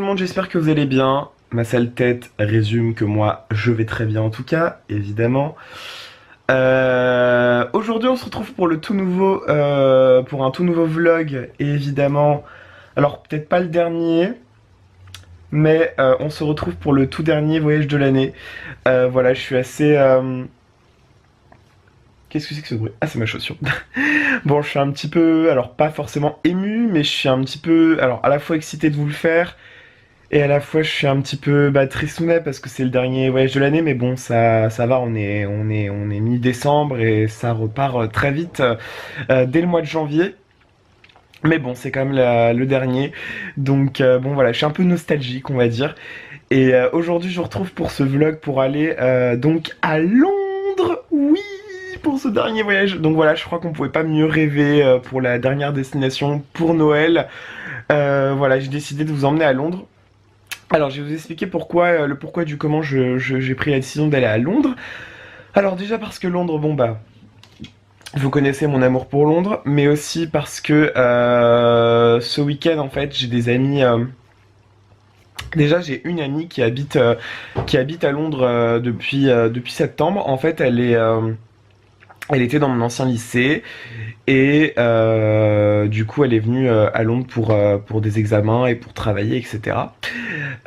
le monde, j'espère que vous allez bien. Ma sale tête résume que moi je vais très bien en tout cas, évidemment. Aujourd'hui on se retrouve pour le tout nouveau, pour un tout nouveau vlog, et évidemment, alors peut-être pas le dernier, mais on se retrouve pour le tout dernier voyage de l'année. Voilà, je suis assez... Qu'est-ce que c'est que ce bruit? Ah, c'est ma chaussure. Bon, je suis un petit peu, alors pas forcément ému, mais je suis un petit peu, alors à la fois excité de vous le faire, et à la fois je suis un petit peu tristounet parce que c'est le dernier voyage de l'année, mais bon, ça va, on est mi-décembre et ça repart très vite dès le mois de janvier. Mais bon, c'est quand même le dernier, donc bon voilà, je suis un peu nostalgique, on va dire. Et aujourd'hui, je vous retrouve pour ce vlog pour aller donc à Londres, oui, pour ce dernier voyage. Donc voilà, je crois qu'on pouvait pas mieux rêver pour la dernière destination pour Noël. Voilà, j'ai décidé de vous emmener à Londres. Alors, je vais vous expliquer pourquoi, le pourquoi du comment j'ai pris la décision d'aller à Londres. Alors déjà parce que Londres, bon bah, vous connaissez mon amour pour Londres, mais aussi parce que ce week-end en fait, j'ai des amis. Déjà, j'ai une amie qui habite à Londres depuis septembre. En fait, elle était dans mon ancien lycée et du coup elle est venue à Londres pour des examens et pour travailler, etc.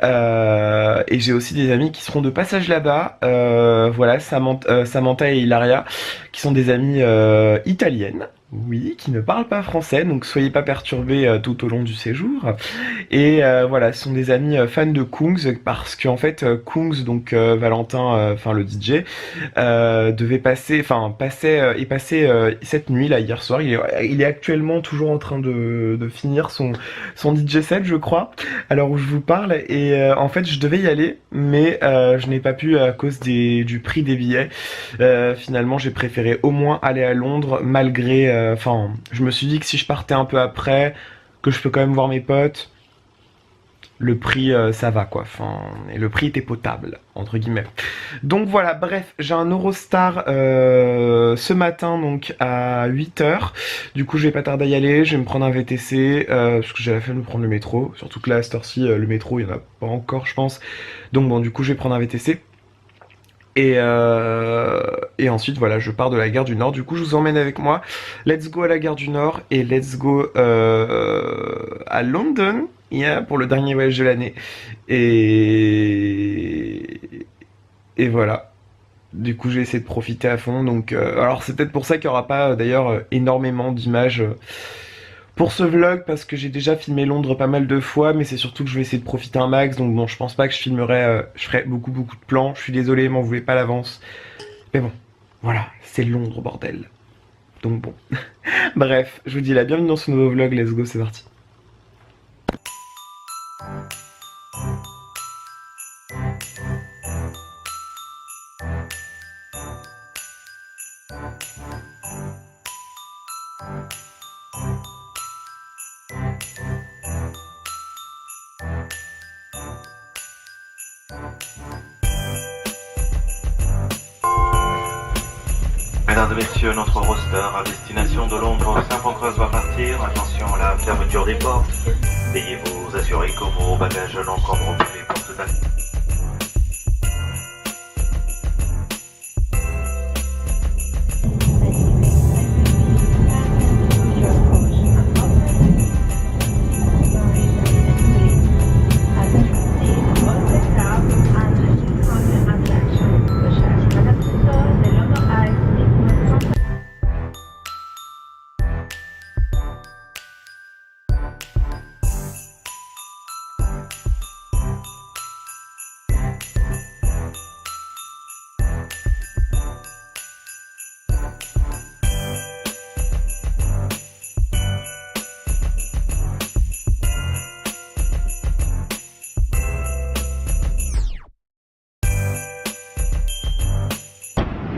Et j'ai aussi des amis qui seront de passage là-bas, voilà, Samantha et Hilaria, qui sont des amies italiennes. Oui, qui ne parlent pas français, donc soyez pas perturbés tout au long du séjour. Et voilà, ce sont des amis fans de Kungs, parce qu'en fait, Kungs, donc Valentin, enfin le DJ, devait passer, est passé cette nuit là, hier soir. Il est actuellement toujours en train de finir son DJ set, je crois, à l'heure où je vous parle. Et en fait, je devais y aller, mais je n'ai pas pu à cause du prix des billets. Finalement, j'ai préféré au moins aller à Londres, malgré... Enfin, je me suis dit que si je partais un peu après, que je peux quand même voir mes potes, le prix, ça va quoi. Enfin, et le prix était potable, entre guillemets. Donc voilà, bref, j'ai un Eurostar ce matin, donc à 8h. Du coup, je vais pas tarder à y aller, je vais me prendre un VTC, parce que j'ai la flemme de prendre le métro. Surtout que là, à cette heure-ci, le métro, il y en a pas encore, je pense. Donc bon, du coup, je vais prendre un VTC. Et ensuite, voilà, je pars de la gare du Nord. Du coup, je vous emmène avec moi. Let's go à la gare du Nord et let's go à London, yeah, pour le dernier voyage de l'année. Et voilà. Du coup, j'ai essayé de profiter à fond. Donc, alors, c'est peut-être pour ça qu'il n'y aura pas, d'ailleurs, énormément d'images pour ce vlog, parce que j'ai déjà filmé Londres pas mal de fois, mais c'est surtout que je vais essayer de profiter un max, donc bon, je pense pas que je filmerai, je ferai beaucoup de plans, je suis désolé, m'en voulez pas à l'avance, mais bon, voilà, c'est Londres, bordel, donc bon, bref, je vous dis la bienvenue dans ce nouveau vlog, let's go, c'est parti. Mesdames et messieurs, notre roster à destination de Londres, Saint-Pancras va partir. Attention à la fermeture des portes. Veuillez vous assurer que vos bagages n'encombrent pas les portes d'accès.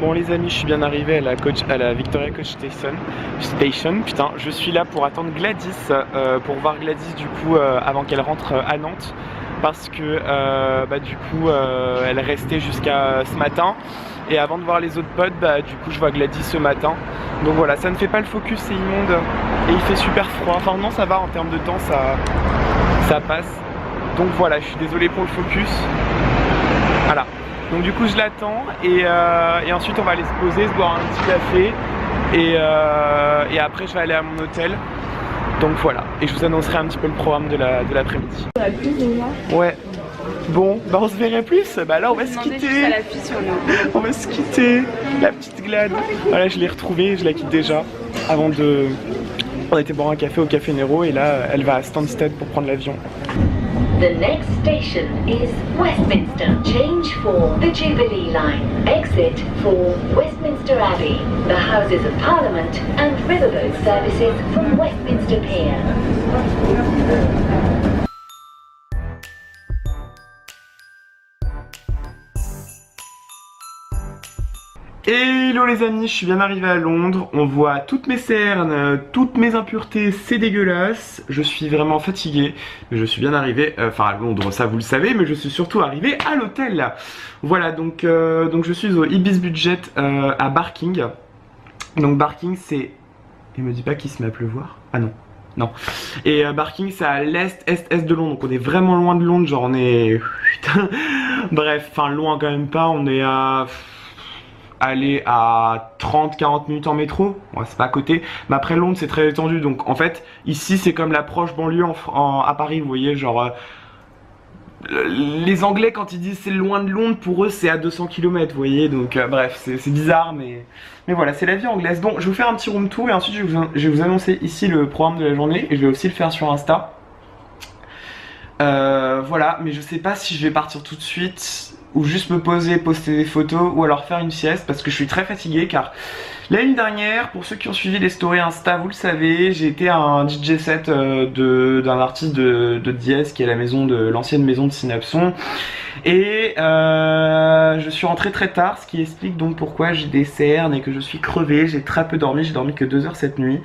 Bon les amis, je suis bien arrivé à la Victoria Coach Station. Putain, je suis là pour attendre Gladys, pour voir Gladys du coup avant qu'elle rentre à Nantes, parce que du coup elle restait jusqu'à ce matin, et avant de voir les autres potes, du coup je vois Gladys ce matin. Donc voilà, ça ne fait pas le focus, c'est immonde et il fait super froid. Enfin non, ça va en termes de temps, ça passe. Donc voilà, je suis désolé pour le focus. Voilà. Donc du coup je l'attends et ensuite on va aller se poser, se boire un petit café et après je vais aller à mon hôtel. Donc voilà, et je vous annoncerai un petit peu le programme de l'après-midi. Ouais. Bon, bah on se verrait plus. Bah là on va se quitter. On va se quitter. La petite Glad. Voilà, je l'ai retrouvée, je la quitte déjà. Avant de... On était boire un café au Café Nero et là elle va à Stansted pour prendre l'avion. The next station is Westminster. Change for the Jubilee line. Exit for Westminster Abbey, the Houses of Parliament and riverboat services from Westminster Pier. Hello les amis, je suis bien arrivé à Londres, on voit toutes mes cernes, toutes mes impuretés, c'est dégueulasse. Je suis vraiment fatigué, mais je suis bien arrivé, enfin à Londres, ça vous le savez, mais je suis surtout arrivé à l'hôtel. Voilà, donc je suis au Ibis Budget à Barking. Donc Barking c'est... Il me dit pas qu'il se met à pleuvoir? Ah non. Non. Et Barking c'est à l'est, est de Londres, donc on est vraiment loin de Londres, genre on est... Bref, enfin loin quand même pas, on est à... aller à 30-40 minutes en métro, ouais, c'est pas à côté, mais après Londres c'est très étendu, donc en fait ici c'est comme l'approche banlieue à Paris, vous voyez, genre les Anglais quand ils disent c'est loin de Londres, pour eux c'est à 200 km, vous voyez, donc bref, c'est bizarre, mais voilà, c'est la vie anglaise. Bon, je vais vous faire un petit room tour et ensuite je vais vous annoncer ici le programme de la journée et je vais aussi le faire sur Insta. Voilà, mais je sais pas si je vais partir tout de suite ou juste me poser, poster des photos ou alors faire une sieste parce que je suis très fatigué car l'année dernière, pour ceux qui ont suivi les stories Insta, vous le savez, j'ai été à un DJ set d'un artiste de Diez qui est l'ancienne maison de Synapson et je suis rentré très tard, ce qui explique donc pourquoi j'ai des cernes et que je suis crevé. J'ai très peu dormi, j'ai dormi que 2 heures cette nuit.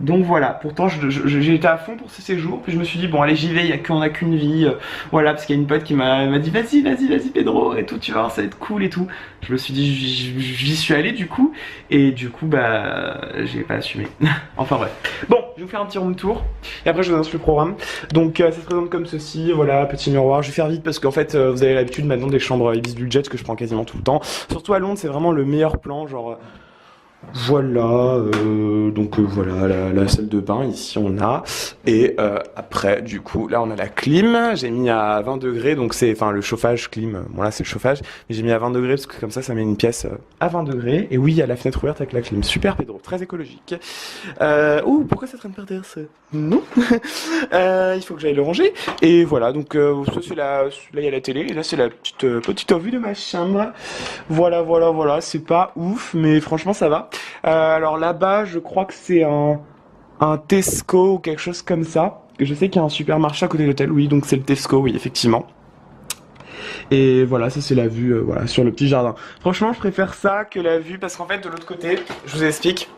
Donc voilà, pourtant j'ai été à fond pour ce séjour, puis je me suis dit bon allez j'y vais, on a qu'une vie, voilà, parce qu'il y a une pote qui m'a dit vas-y Pedro et tout, tu vas voir, ça va être cool et tout. Je me suis dit j'y suis allé du coup, et du coup bah j'ai pas assumé. Enfin bref. Bon, je vais vous faire un petit room tour, et après je vous annonce le programme. Donc ça se présente comme ceci, voilà, petit miroir, je vais faire vite parce qu'en fait vous avez l'habitude maintenant des chambres Ibis Budget que je prends quasiment tout le temps. Surtout à Londres c'est vraiment le meilleur plan, genre... Voilà, donc voilà la salle de bain, ici on a, et après du coup là on a la clim, j'ai mis à 20 degrés, donc c'est, enfin le chauffage clim, bon là c'est le chauffage, mais j'ai mis à 20 degrés parce que comme ça met une pièce à 20 degrés, et oui il y a la fenêtre ouverte avec la clim, super Pedro, très écologique. Ouh, pourquoi ça traîne par terre ça? Non. Il faut que j'aille le ranger, et voilà, donc ça c'est là il y a la télé, et là c'est la petite vue de ma chambre, voilà, c'est pas ouf, mais franchement ça va. Alors là-bas, je crois que c'est un Tesco ou quelque chose comme ça. Je sais qu'il y a un supermarché à côté de l'hôtel, oui, donc c'est le Tesco, oui, effectivement. Et voilà, ça c'est la vue voilà, sur le petit jardin. Franchement, je préfère ça que la vue parce qu'en fait, de l'autre côté, je vous explique.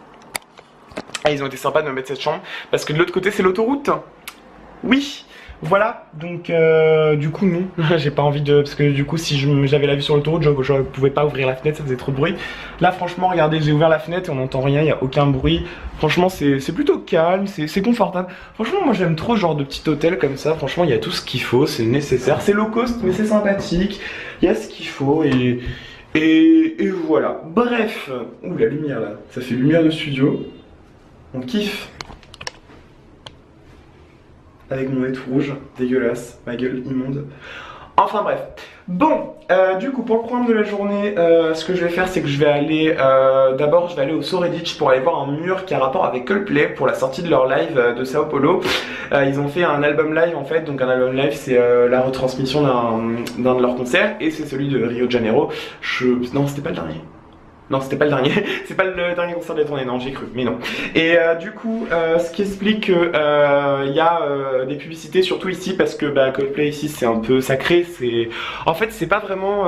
Ah, ils ont été sympas de me mettre cette chambre parce que de l'autre côté, c'est l'autoroute. Oui. Voilà, donc du coup non, j'ai pas envie de... Parce que du coup si j'avais la vue sur l'autoroute, je pouvais pas ouvrir la fenêtre, ça faisait trop de bruit. Là franchement, regardez, j'ai ouvert la fenêtre et on n'entend rien, il n'y a aucun bruit. Franchement c'est plutôt calme, c'est confortable. Franchement moi j'aime trop ce genre de petit hôtel comme ça, franchement il y a tout ce qu'il faut, c'est nécessaire. C'est low cost mais c'est sympathique, il y a ce qu'il faut et voilà. Bref, ouh la lumière là, ça fait lumière de studio, on kiffe. Avec mon nez tout rouge, dégueulasse, ma gueule immonde. Enfin bref. Bon, du coup pour le programme de la journée, ce que je vais faire c'est que je vais aller, d'abord je vais aller au Shoreditch pour aller voir un mur qui a rapport avec Coldplay pour la sortie de leur live de Sao Paulo. Ils ont fait un album live en fait, donc un album live c'est la retransmission d'un de leurs concerts et c'est celui de Rio de Janeiro. Non c'était pas le dernier. Non, c'était pas le dernier, c'est pas le dernier concert de la tournée, non, j'ai cru, mais non. Et du coup, ce qui explique qu'il y a des publicités, surtout ici, parce que Coldplay ici c'est un peu sacré, en fait c'est pas vraiment...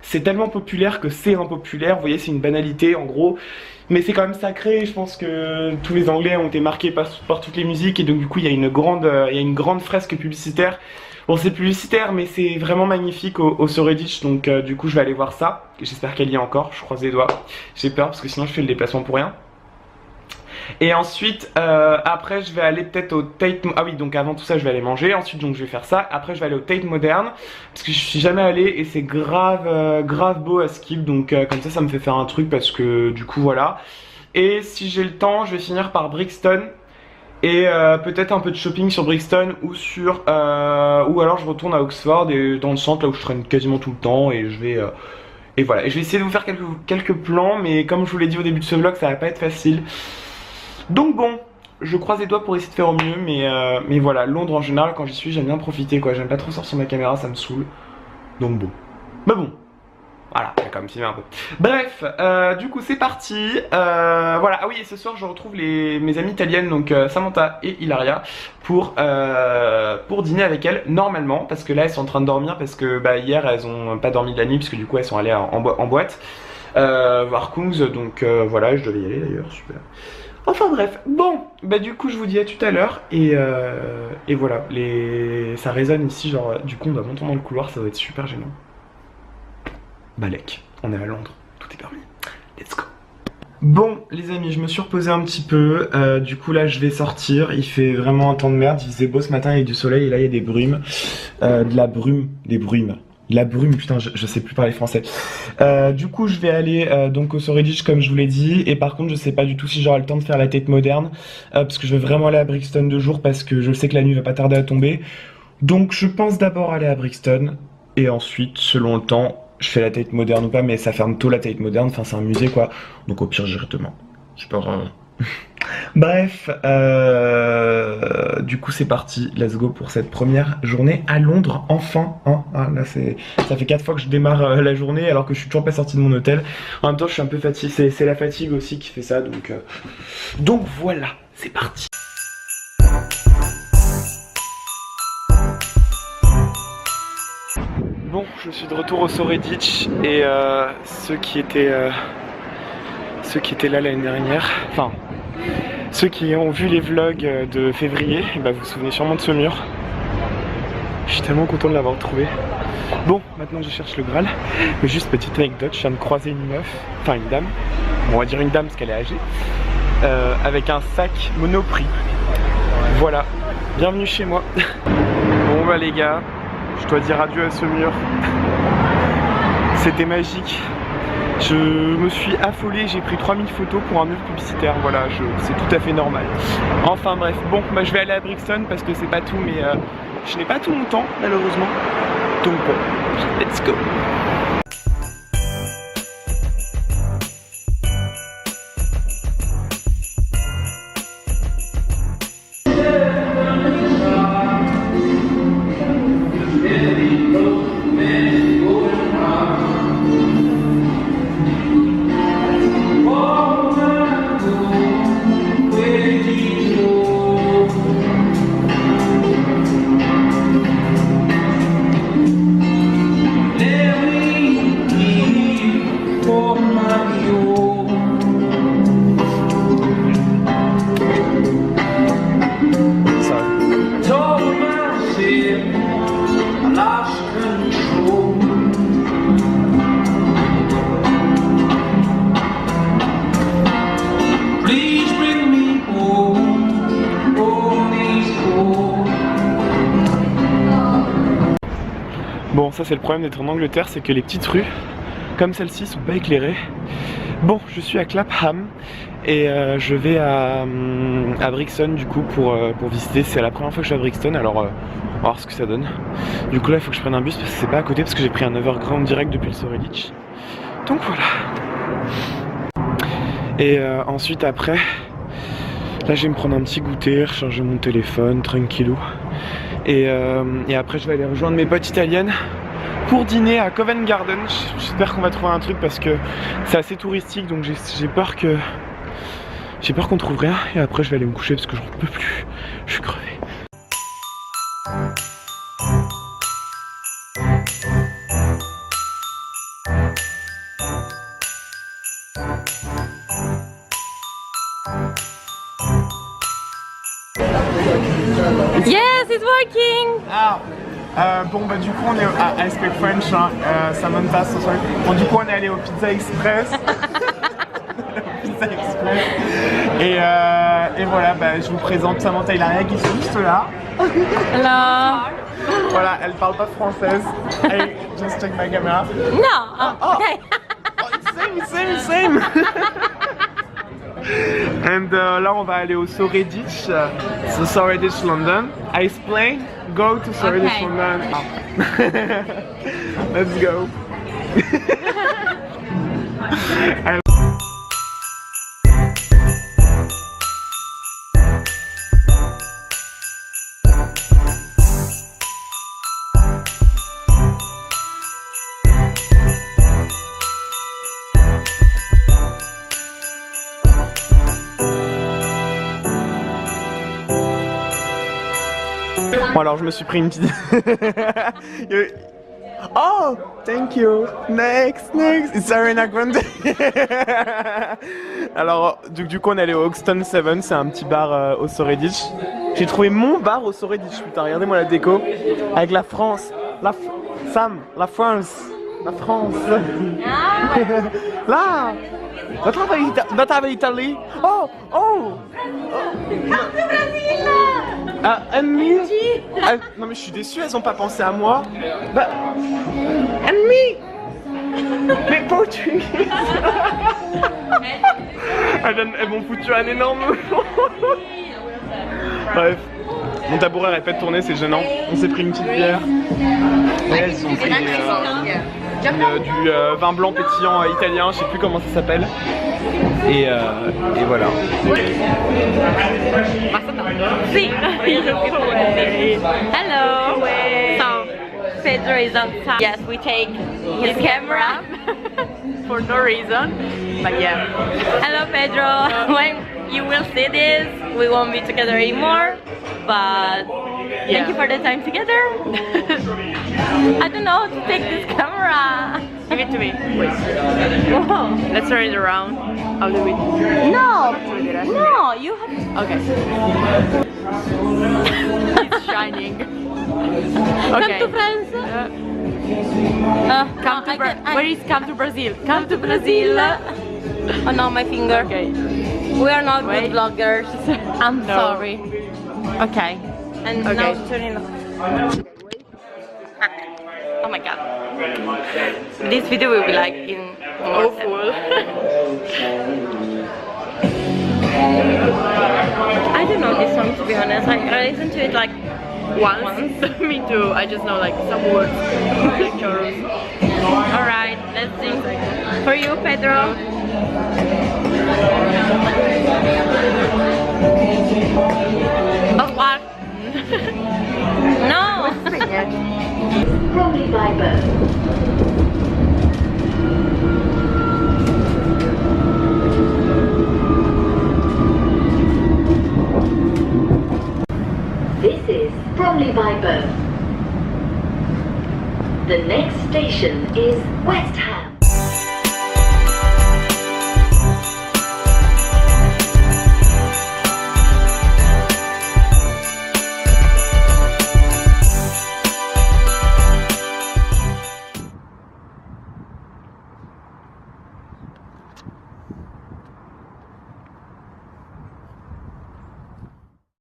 c'est tellement populaire que c'est impopulaire, vous voyez, c'est une banalité en gros. Mais c'est quand même sacré, je pense que tous les Anglais ont été marqués par toutes les musiques, et donc du coup il y a une grande fresque publicitaire. Bon c'est publicitaire mais c'est vraiment magnifique au Shoreditch, donc du coup je vais aller voir ça. J'espère qu'elle y est encore, je croise les doigts. J'ai peur parce que sinon je fais le déplacement pour rien. Et ensuite, après je vais aller peut-être au Tate... Ah oui, donc avant tout ça je vais aller manger, ensuite donc je vais faire ça. Après je vais aller au Tate Modern, parce que je suis jamais allé et c'est grave, grave beau à skip. Donc comme ça me fait faire un truc parce que du coup voilà. Et si j'ai le temps, je vais finir par Brixton. Et peut-être un peu de shopping sur Brixton ou sur... ou alors je retourne à Oxford et dans le centre là où je traîne quasiment tout le temps et je vais... et voilà, et je vais essayer de vous faire quelques plans, mais comme je vous l'ai dit au début de ce vlog, ça va pas être facile. Donc bon, je croise les doigts pour essayer de faire au mieux, mais voilà, Londres en général, quand j'y suis, j'aime bien profiter quoi. J'aime pas trop sortir ma caméra, ça me saoule. Donc bon. Mais bon. Voilà, j'ai quand même filmé un peu. Bref, du coup c'est parti. Voilà, ah oui, et ce soir je retrouve mes amies italiennes, donc Samantha et Hilaria, pour dîner avec elles normalement, parce que là elles sont en train de dormir, parce que bah, hier elles ont pas dormi de la nuit, parce que du coup elles sont allées en boîte voir Kungs, donc voilà, je devais y aller d'ailleurs, super. Enfin bref, bon, bah du coup je vous dis à tout à l'heure, et voilà, ça résonne ici, genre du coup on doit monter dans le couloir, ça va être super gênant. Balek, on est à Londres, tout est permis, let's go. Bon les amis, je me suis reposé un petit peu, du coup là je vais sortir, il fait vraiment un temps de merde, il faisait beau ce matin, il y a du soleil et là il y a des brumes, de la brume, putain je sais plus parler français. Du coup je vais aller donc au Shoreditch comme je vous l'ai dit, et par contre je sais pas du tout si j'aurai le temps de faire la Tate Modern, parce que je vais vraiment aller à Brixton 2 jours parce que je sais que la nuit va pas tarder à tomber. Donc je pense d'abord aller à Brixton, et ensuite selon le temps, je fais la Tate Modern ou pas, mais ça ferme tôt la Tate Modern, enfin c'est un musée quoi, donc au pire j'irai demain. C'est pas grave. Bref, du coup c'est parti, let's go pour cette première journée à Londres, enfin, hein, ah, là ça fait 4 fois que je démarre la journée alors que je suis toujours pas sorti de mon hôtel. En même temps je suis un peu fatigué, c'est la fatigue aussi qui fait ça, donc voilà, c'est parti. Bon, je suis de retour au Shoreditch et ceux qui étaient là l'année dernière, enfin ceux qui ont vu les vlogs de février, bah, vous vous souvenez sûrement de ce mur. Je suis tellement content de l'avoir trouvé. Bon, maintenant je cherche le Graal, mais juste petite anecdote, je viens de croiser une meuf, enfin une dame, bon, on va dire une dame parce qu'elle est âgée, avec un sac Monoprix. Voilà, bienvenue chez moi. Bon bah les gars, je dois dire adieu à ce mur. C'était magique. Je me suis affolé, j'ai pris 3000 photos pour un mur publicitaire, voilà, c'est tout à fait normal. Enfin bref, bon, bah, je vais aller à Brixton parce que c'est pas tout, mais je n'ai pas tout mon temps, malheureusement. Donc bon, let's go. Bon, ça c'est le problème d'être en Angleterre, c'est que les petites rues comme celle-ci sont pas éclairées. Bon, je suis à Clapham et je vais à Brixton du coup pour visiter. C'est la première fois que je suis à Brixton, alors on va voir ce que ça donne. Du coup là il faut que je prenne un bus parce que c'est pas à côté, parce que j'ai pris un Overground direct depuis le Shoreditch. Donc voilà. Et ensuite après, là je vais me prendre un petit goûter, recharger mon téléphone, tranquillou. Et après je vais aller rejoindre mes potes italiennes pour dîner à Covent Garden. J'espère qu'on va trouver un truc parce que c'est assez touristique, donc j'ai peur qu'on trouve rien. Et après je vais aller me coucher parce que j'en peux plus, je suis crevé. Yes, it's working! Ah, bon bah du coup on est à I Speak French, hein, Samantha, so sorry. Bon du coup on est allé au Pizza Express. Pizza Express. Et Et voilà, bah, je vous présente Samantha Hilaria qui est juste là. Hello. Voilà, elle parle pas française. I just check my camera. No. Okay. Oh, same. And là, on va aller au Shoreditch, so Shoreditch London. I explain. Go to Shoreditch Okay. London. Let's go. Bon alors je me suis pris une petite... Oh, thank you. Next. It's Ariana Grande. Alors du coup on est allé au Hoxton 7, c'est un petit bar au Shoreditch. J'ai trouvé mon bar au Shoreditch, putain, regardez-moi la déco. Avec la France, la France. Là, notre Italie. Oh. And me? Non mais je suis déçue, elles ont pas pensé à moi. Bah, and me? Mais portugais. Elles m'ont foutu un énorme. Bref, mon tabouret arrête pas de tourner, c'est gênant. On s'est pris une petite bière. Et elles ont pris du vin blanc pétillant italien, je sais plus comment ça s'appelle. Et voilà. See. Hello. So Pedro is on time. Yes, we take his camera for no reason. But yeah. Hello, Pedro. When you will see this, we won't be together anymore. But thank you for the time together. I don't know how to take this camera. Give it to me. Wait. Whoa. Let's turn it around. I'll do it. No, you have to. Okay. It's shining. Okay. Come to France. Where is come to Brazil? Come to Brazil. Oh no, my finger. Okay. We are not good vloggers. I'm sorry. Okay. And now turning off. Oh my god. This video will be like in awful. I don't know this song to be honest. I listened to it like once. Me too. I just know like some words. Alright, let's sing for you, Pedro. Oh what? No! Bromley by boat. This is Bromley by boat. The next station is West Ham.